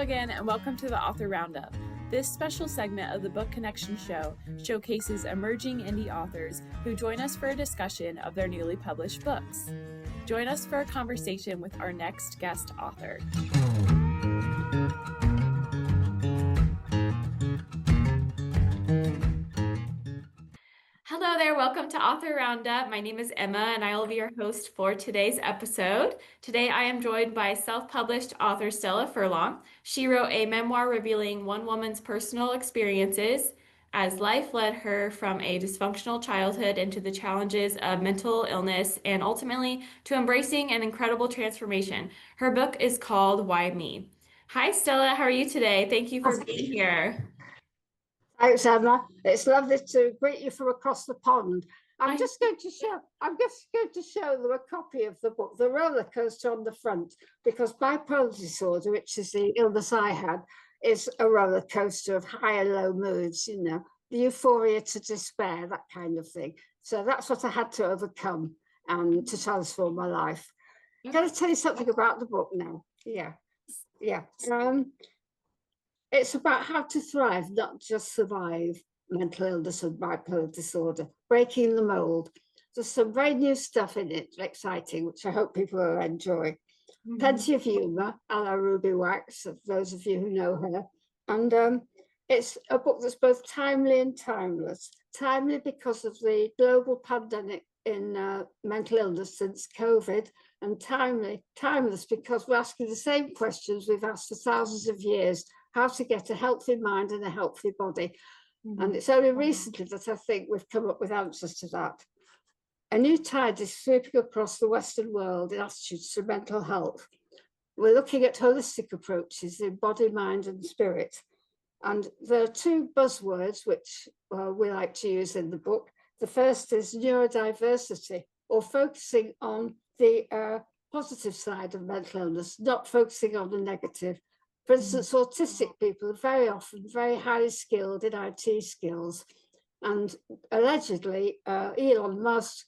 again, and welcome to the Author Roundup. This special segment of the Book Connection show showcases emerging indie authors who join us for a discussion of their newly published books. Join us for a conversation with our next guest author. Hello there, welcome to Author Roundup. My name is Emma and I will be your host for today's episode. Today I am joined by self-published author Stella Furlong. She wrote a memoir revealing one woman's personal experiences as life led her from a dysfunctional childhood into the challenges of mental illness and ultimately to embracing an incredible transformation. Her book is called Why Me? Hi Stella, how are you today? Thank you for being here. Thanks, Emma. It's lovely to greet you from across the pond. I'm just going to show them a copy of the book, The Roller Coaster on the Front, because bipolar disorder, which is the illness I had, is a roller coaster of high and low moods, you know, the euphoria to despair, that kind of thing. So that's what I had to overcome and to transform my life. Can I tell you something about the book now? Yeah. It's about how to thrive, not just survive mental illness and bipolar disorder, breaking the mold. There's some very new stuff in it, exciting, which I hope people will enjoy. Mm-hmm. Plenty of humour, a la Ruby Wax, those of you who know her. And it's a book that's both timely and timeless. Timely because of the global pandemic in mental illness since COVID, and timeless because we're asking the same questions we've asked for thousands of years: how to get a healthy mind and a healthy body. Mm-hmm. And it's only recently that I think we've come up with answers to that. A new tide is sweeping across the Western world in attitudes to mental health. We're looking at holistic approaches in body, mind, and spirit. And there are two buzzwords which we like to use in the book. The first is neurodiversity, or focusing on the positive side of mental illness, not focusing on the negative. For instance, autistic people are very often very highly skilled in IT skills. And allegedly, Elon Musk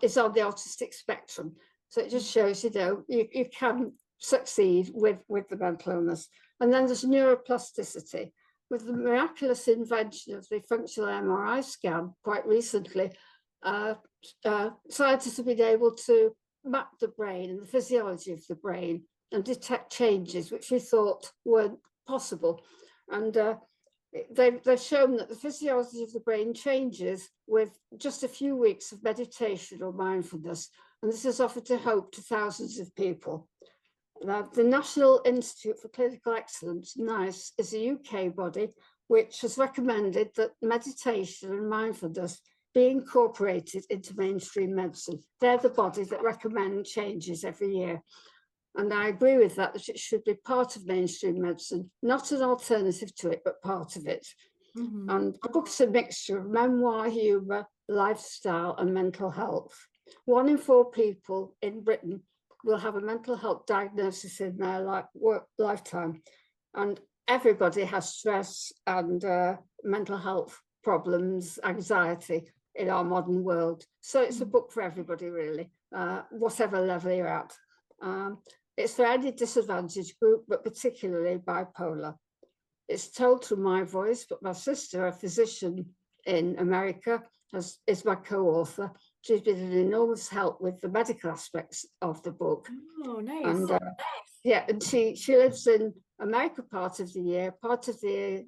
is on the autistic spectrum. So it just shows, you know, you can succeed with the mental illness. And then there's neuroplasticity. With the miraculous invention of the functional MRI scan quite recently, scientists have been able to map the brain and the physiology of the brain and detect changes which we thought weren't possible. And they've shown that the physiology of the brain changes with just a few weeks of meditation or mindfulness. And this has offered a hope to thousands of people. The National Institute for Clinical Excellence, NICE, is a UK body which has recommended that meditation and mindfulness be incorporated into mainstream medicine. They're the body that recommend changes every year. And I agree with that it should be part of mainstream medicine, not an alternative to it, but part of it. Mm-hmm. And the book's a mixture of memoir, humour, lifestyle, and mental health. 1 in 4 people in Britain will have a mental health diagnosis in their lifetime. And everybody has stress and mental health problems, anxiety in our modern world. So it's a book for everybody, really, whatever level you're at. It's for any disadvantaged group, but particularly bipolar. It's told through my voice, but my sister, a physician in America, is my co-author. She's been an enormous help with the medical aspects of the book. Oh, nice. And and she lives in America part of the year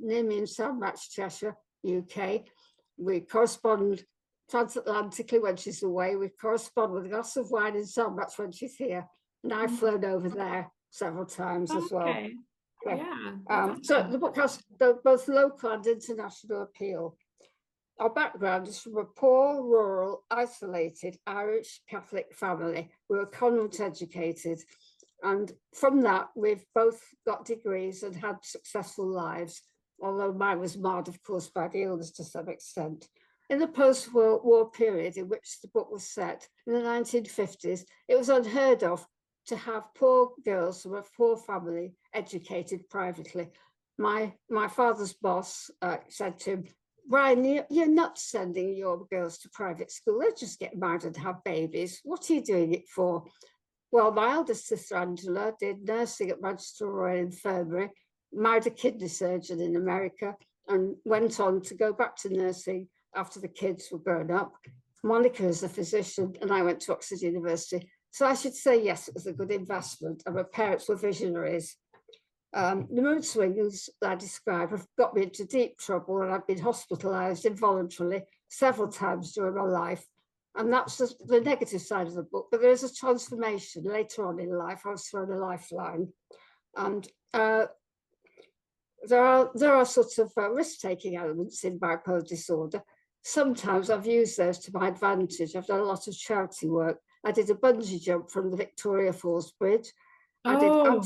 near me in Sandwich, Cheshire, UK. We correspond transatlantically when she's away. We correspond with a glass of wine in Sandwich when she's here. And I've flown over there several times as well. So the book has both local and international appeal. Our background is from a poor, rural, isolated Irish Catholic family. We were convent educated. And from that, we've both got degrees and had successful lives, although mine was marred, of course, by the illness to some extent. In the post-World War period in which the book was set, in the 1950s, it was unheard of to have poor girls from a poor family educated privately. My father's boss said to him, "Brian, you're not sending your girls to private school. They'll just get married and have babies. What are you doing it for?" Well, my eldest sister, Angela, did nursing at Manchester Royal Infirmary married a kidney surgeon in America, and went on to go back to nursing after the kids were grown up. Monica is a physician, and I went to Oxford University. So I should say, yes, it was a good investment, and my parents were visionaries. The mood swings I describe have got me into deep trouble, and I've been hospitalised involuntarily several times during my life. And that's the negative side of the book. But there is a transformation later on in life. I was thrown a lifeline, and there are sorts of risk-taking elements in bipolar disorder. Sometimes I've used those to my advantage. I've done a lot of charity work. I did a bungee jump from the Victoria Falls Bridge. I did Oh,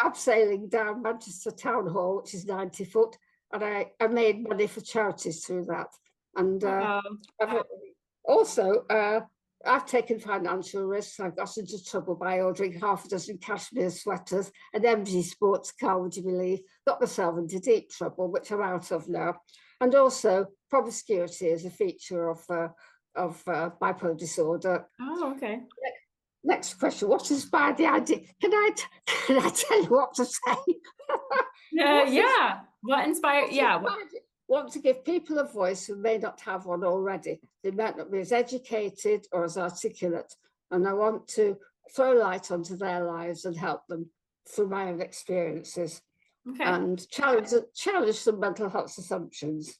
abseiling down Manchester Town Hall, which is 90 foot, and I made money for charities through that. And wow. I've also, I've taken financial risks. I got into trouble by ordering half a dozen cashmere sweaters, an MG sports car, would you believe? Got myself into deep trouble, which I'm out of now. And also, promiscuity is a feature of bipolar disorder. Oh, okay. Next question: what inspired the idea? Can I tell you what to say? Yeah. What inspired? Yeah. Want to give people a voice who may not have one already. They might not be as educated or as articulate, and I want to throw light onto their lives and help them through my own experiences, Okay. and challenge some mental health assumptions.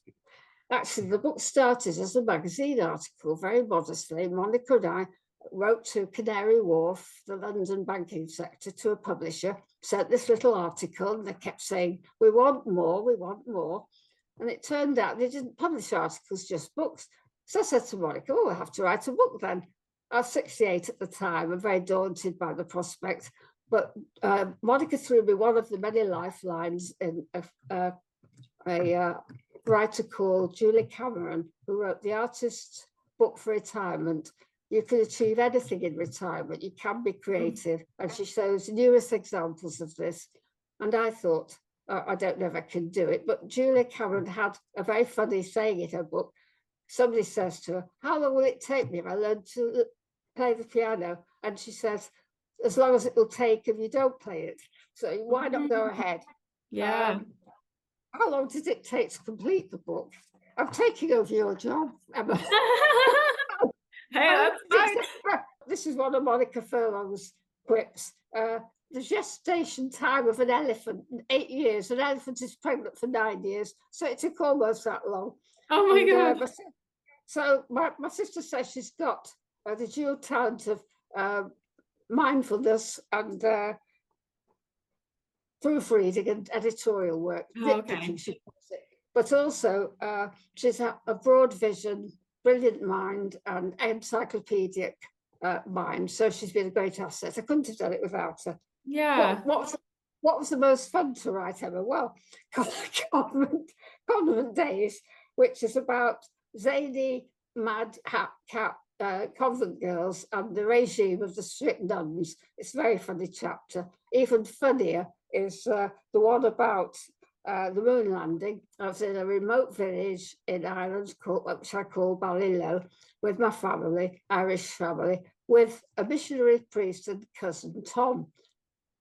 Actually, the book started as a magazine article, very modestly. Monica and I wrote to Canary Wharf, the London banking sector, to a publisher, sent this little article, and they kept saying, we want more, we want more. And it turned out they didn't publish articles, just books. So I said to Monica, oh, we'll have to write a book then. I was 68 at the time, and very daunted by the prospect. But Monica threw me one of the many lifelines in a writer called Julie Cameron, who wrote The Artist's Book for Retirement. You can achieve anything in retirement. You can be creative. And she shows numerous examples of this. And I thought, I don't know if I can do it, but Julia Cameron had a very funny saying in her book. Somebody says to her, how long will it take me if I learn to play the piano? And she says, as long as it will take if you don't play it. So why not go ahead? Yeah. How long did it take to complete the book? I'm taking over your job, Emma. Hey, that's fine. This is one of Monica Furlong's quips. The gestation time of an elephant, 8 years. An elephant is pregnant for 9 years, so it took almost that long. Oh my God. So my sister says she's got the dual talent of mindfulness and proofreading and editorial work, nitpicking, she calls it. But also, she's a broad vision, brilliant mind, and encyclopedic mind. So she's been a great asset. I couldn't have done it without her. Yeah. What was the most fun to write, Emma? Well, Convent Days, which is about zany, mad convent girls and the regime of the strict nuns. It's a very funny chapter. Even funnier is the one about the moon landing. I was in a remote village in Ireland which I call Ballyllow, with my family, Irish family, with a missionary priest and cousin, Tom,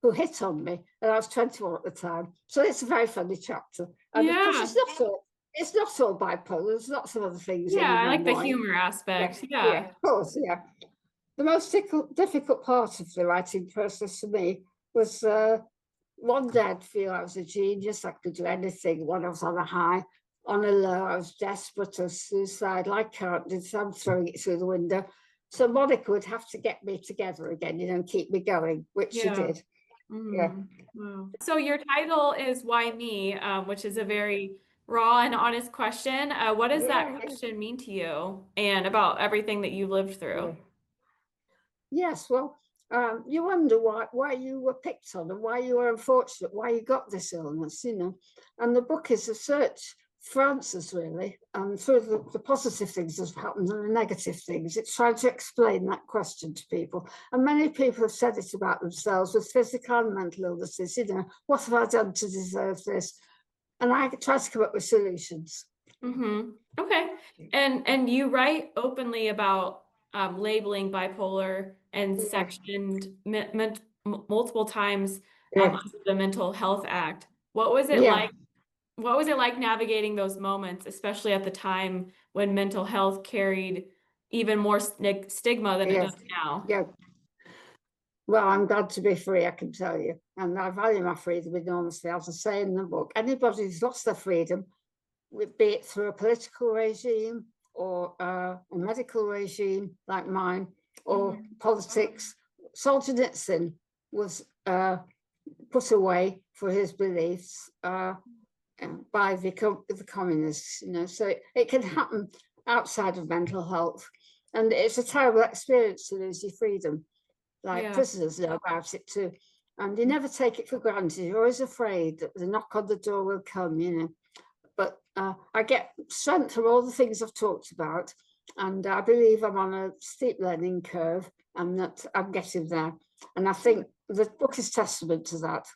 who hit on me, and I was 21 at the time. So it's a very funny chapter. And of course, it's not all bipolar. There's lots of other things. Yeah, I like the humor aspect. Yeah. Of course, yeah. The most difficult part of the writing process for me was one day I'd feel I was a genius, I could do anything. When I was on a high, on a low, I was desperate, I was suicidal, I can't do this, I'm throwing it through the window. So Monica would have to get me together again, and keep me going, which she did. Yeah. Wow. So your title is Why Me, which is a very raw and honest question. What does that question mean to you and about everything that you've lived through? Yes, well, you wonder why you were picked on and why you were unfortunate, why you got this illness, And the book is a search for answers, really, and through the positive things that have happened and the negative things. It's trying to explain that question to people. And many people have said it about themselves with physical and mental illnesses, what have I done to deserve this? And I try to come up with solutions. Okay. And you write openly about labeling bipolar and sectioned multiple times under the Mental Health Act. What was it Yeah, like? What was it like navigating those moments, especially at the time when mental health carried even more stigma than it yeah, does now? yeah. Well, I'm glad to be free, I can tell you. And I value my freedom enormously. As I say in the book, anybody who's lost their freedom, be it through a political regime or a medical regime like mine, or Mhm. politics. Solzhenitsyn was put away for his beliefs by the communists, so it can happen outside of mental health. And it's a terrible experience to lose your freedom. Like Yeah. prisoners know about it too. And you never take it for granted. You're always afraid that the knock on the door will come. But I get strength from all the things I've talked about. And I believe I'm on a steep learning curve and that I'm getting there. And I think the book is testament to that.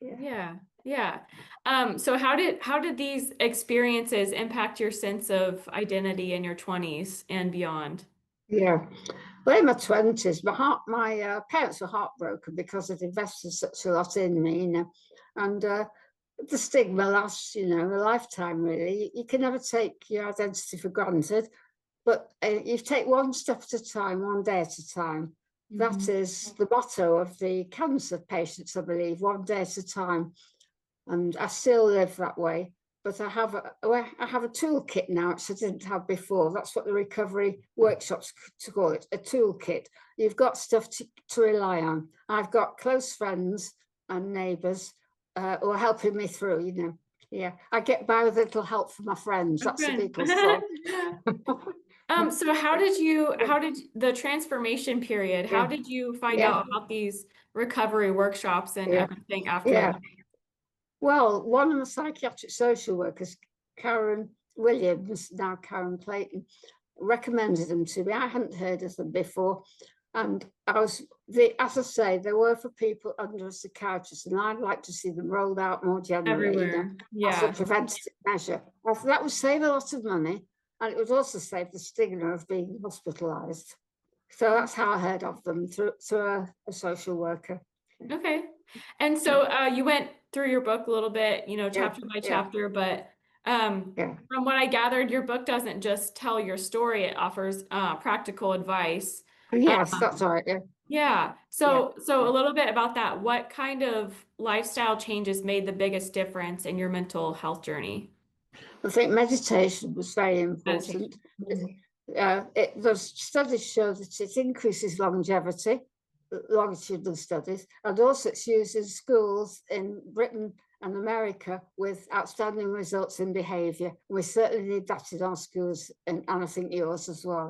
Yeah. Yeah. Yeah. So how did these experiences impact your sense of identity in your 20s and beyond? Yeah. Well, in my 20s, my parents were heartbroken because they'd invested such a lot in me. And the stigma lasts, a lifetime, really. You can never take your identity for granted, but you take one step at a time, one day at a time. That Mhm. is the motto of the cancer patients, I believe, one day at a time. And I still live that way. But I have a toolkit now, which I didn't have before. That's what the recovery workshops to call it, a toolkit. You've got stuff to rely on. I've got close friends and neighbours who are helping me through. Yeah, I get by with little help from my friends. Oh, That's the good. people's song. So how did the transformation period, how Yeah, did you find yeah, out about these recovery workshops and yeah, everything after? yeah. Well, one of the psychiatric social workers, Karen Williams, now Karen Clayton, recommended them to me. I hadn't heard of them before. And as I say, they were for people under a psychiatrist, and I'd like to see them rolled out more generally, Everywhere. as a Yeah. preventative measure. I thought that would save a lot of money, and it would also save the stigma of being hospitalised. So that's how I heard of them through a social worker. Okay. And so you went through your book a little bit, Yeah, chapter by yeah, chapter, but yeah. from what I gathered, your book doesn't just tell your story, it offers practical advice. Yes, that's Um, right. Yeah, yeah. yeah. So a little bit about that. What kind of lifestyle changes made the biggest difference in your mental health journey? I think meditation was very Meditation. important. Mhm. The studies show that it increases longevity, longitudinal studies, and also it's used in schools in Britain and America with outstanding results in behaviour. We certainly need that in our schools, and I think yours as well.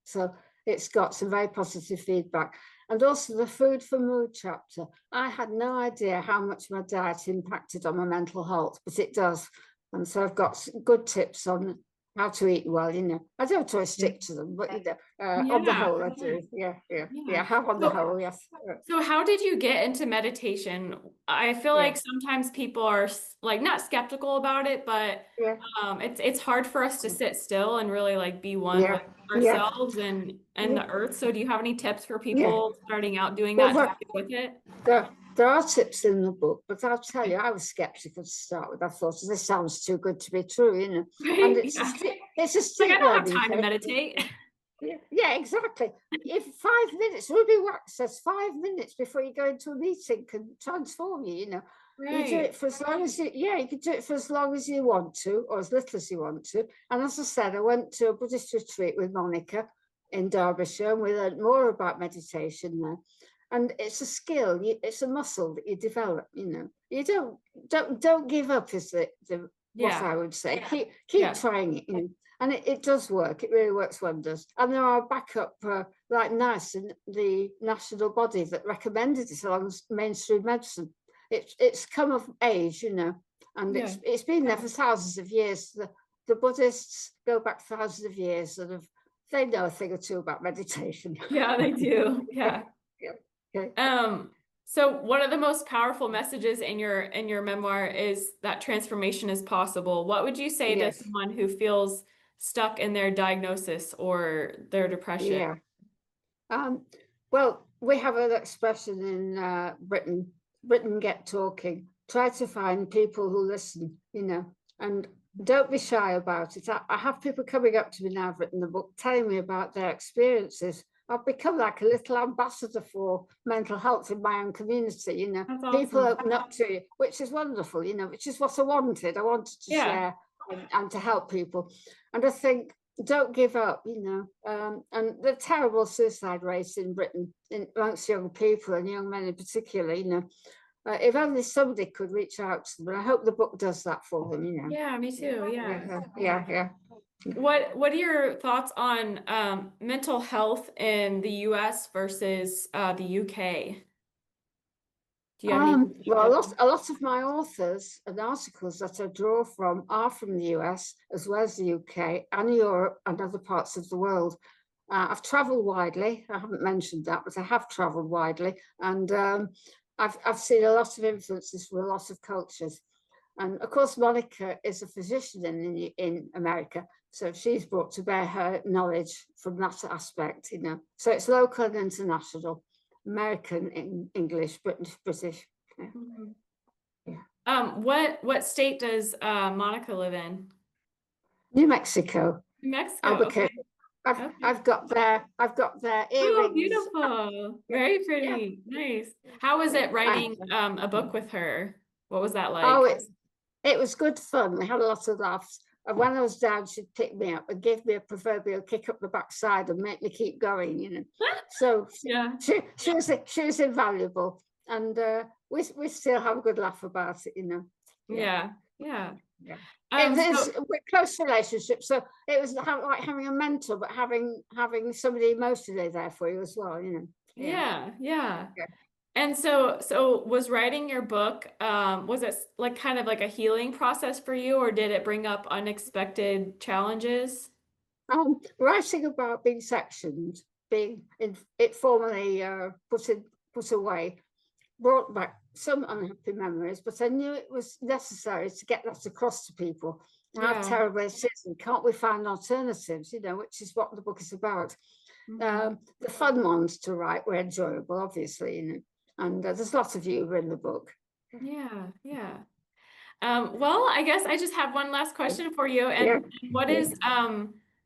So it's got some very positive feedback. And also the food for mood chapter. I had no idea how much my diet impacted on my mental health, but it does. And so I've got good tips on how to eat well. I don't always stick to them, but on the Yeah. whole, I do. Yeah, yeah, Yeah. yeah. How on the So whole, yes. So how did you get into meditation? I feel Yeah, like sometimes people are like not skeptical about it, but yeah, it's hard for us to sit still and really like be one yeah, with yeah, ourselves and yeah, the earth. So do you have any tips for yeah. people starting out doing Well, that to stick with it? there are tips in the book, but I'll tell you, I was skeptical to start with. I thought this sounds too good to be true. And Right? it's a Yeah. it's a Like I steep don't have learning time to curve. meditate. Yeah, yeah, exactly. If 5 minutes, Ruby Wax says 5 minutes before you go into a meeting can transform you. You do Right. it for as long as you can do it for as long as you want to, or as little as you want to. And as I said, I went to a Buddhist retreat with Monica in Derbyshire, and we learned more about meditation there. And it's a skill, it's a muscle that you develop. You don't give up, is what Yeah. I would say. Keep Yeah. trying it. And it does work. It really works wonders. And there are backup, like NICE, and the national body that recommended it along with mainstream medicine. It's come of age, and Yeah. it's been there for thousands of years. The Buddhists go back thousands of years, they know a thing or two about meditation. Yeah, they do. Yeah. Yeah. Okay. Um, so one of the most powerful messages in your memoir is that transformation is possible. What would you say to Yes. someone who feels stuck in their diagnosis or their depression? Yeah. Well, we have an expression in Britain get talking, try to find people who listen, and don't be shy about it. I have people coming up to me now, I've written the book, telling me about their experiences. I've become like a little ambassador for mental health in my own community, That's people awesome. open up to you, which is wonderful, which is what I wanted. I wanted to Yeah. share and to help people. And I think, don't give up, and the terrible suicide rates in Britain amongst young people and young men in particular, if only somebody could reach out to them. And I hope the book does that for them, Yeah, me too. Yeah. Yeah. What are your thoughts on mental health in the US versus the UK? Do you have any Well, perspective? a lot of my authors and articles that I draw from are from the US, as well as the UK and Europe and other parts of the world. I've traveled widely. I haven't mentioned that, but I have traveled widely. And I've seen a lot of influences from a lot of cultures. And of course, Monica is a physician in America. So she's brought to bear her knowledge from that aspect, So it's local and international. American, English, British. Yeah. Mhm. Yeah. What state does Monica live in? New Mexico, New Mexico. Albuquerque. Okay. I've Okay. I've got their Oh, earrings. beautiful. Very Yeah, pretty. Nice. How was yeah. it writing a book with her? What was that Oh, like? it was good fun. We had a lot of laughs. And when I was down, she'd pick me up and give me a proverbial kick up the backside and make me keep going. So Yeah. she was invaluable, and we still have a good laugh about it. Yeah, Yeah. Yeah. yeah. It is So with close relationships, so it was like having a mentor, but having somebody emotionally there for you as well. Yeah, yeah, yeah. yeah. And so was writing your book, was it like kind of like a healing process for you, or did it bring up unexpected challenges? Writing about being sectioned, being it formally put away, brought back some unhappy memories, but I knew it was necessary to get that across to people. How Yeah. terrible it is, and can't we find alternatives? Which is what the book is about. Hmm. The fun ones to write were enjoyable, obviously, and there's lots of humor in the book. Yeah, yeah. Well, I guess I just have one last question for you. Yeah, And what yeah. is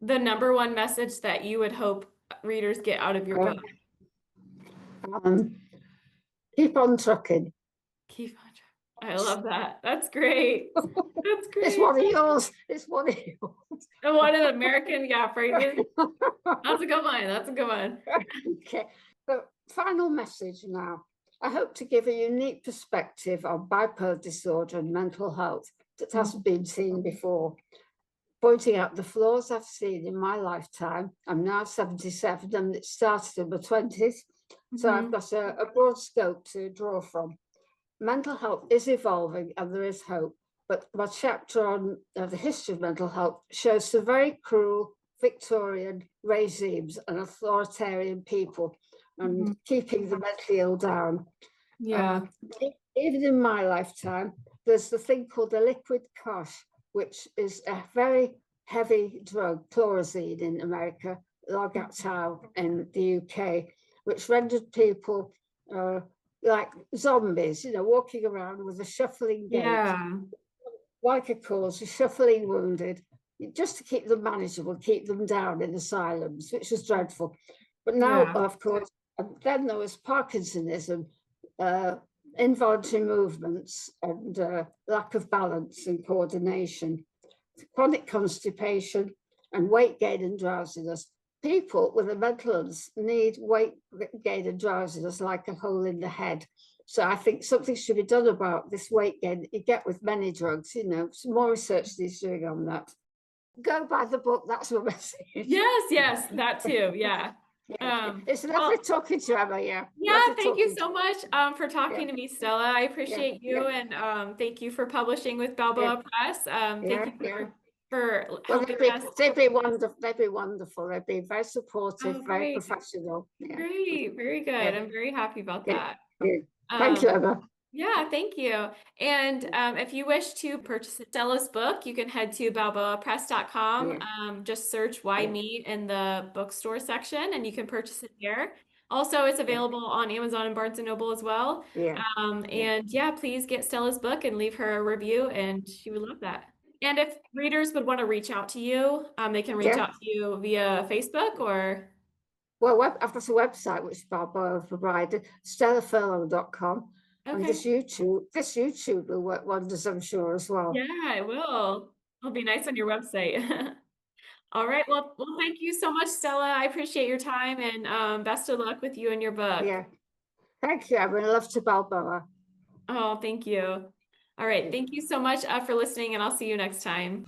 the number one message that you would hope readers get out of your book? Um, keep on trucking. Keep on track. I love that. That's great. That's It's great. one of yours. It's one of yours. And what an American, yeah, phrases. That's a good one. That's a good one. Okay. So, final message now. I hope to give a unique perspective on bipolar disorder and mental health that hasn't been seen before, pointing out the flaws I've seen in my lifetime. I'm now 77 and it started in my 20s. So I've Mm-hmm. got a broad scope to draw from. Mental health is evolving and there is hope. But my chapter on the history of mental health shows some very cruel Victorian regimes and authoritarian people and Mm-hmm. keeping the mentally ill down. Yeah. Uh, Even in my lifetime, there's the thing called the liquid cosh, which is a very heavy drug, chlorozine in America, Largactil in the UK, which rendered people like zombies, walking around with a shuffling gait, Yeah. like a corpse, a shuffling wounded, just to keep them manageable, keep them down in asylums, which was dreadful. But now, Yeah. of course, and then there was Parkinsonism, uh, involuntary movements, and lack of balance and coordination, chronic constipation, and weight gain and drowsiness. People with a mental illness need weight gain and drowsiness like a hole in the head. So I think something should be done about this weight gain that you get with many drugs. Some more research needs doing on that. Go buy the book. That's my message. Yes, yes, that too. Yeah. Yeah. It's lovely Well, talking to you, Emma. Yeah, yeah, lovely thank you talking to so much for you. talking to me, Stella. I Yeah, appreciate yeah, you and thank you for publishing with yeah, Balboa Press. Thank yeah, you yeah. for Well, helping us. they'd be wonderful. They'd be wonderful. They'd be very supportive, Oh, very great. professional. Yeah, Great. Very yeah, good. I'm very happy about yeah, that. yeah. Thank you, Um, Emma. Yeah, thank you. And if you wish to purchase Stella's book, you can head to balboapress.com. Yeah, Just search Why yeah, Me in the bookstore section and you can purchase it there. Also, it's Yeah, available on Amazon and Barnes and Noble as well. yeah, yeah, And yeah, please get Stella's book and leave her a review, and she would love that. And if readers would want to reach out to you, they can reach yeah. out to you via Facebook or Well, I've got a website which Barbara provided, stellafurlong.com, and okay. this YouTube will work wonders, I'm sure, as well. Yeah, it will. It'll be nice on your website. All right. Well, thank you so much, Stella. I appreciate your time and best of luck with you and your book. Yeah, thank you. I've been love to Balboa. Oh, thank you. All right. Thank you so much for listening, and I'll see you next time.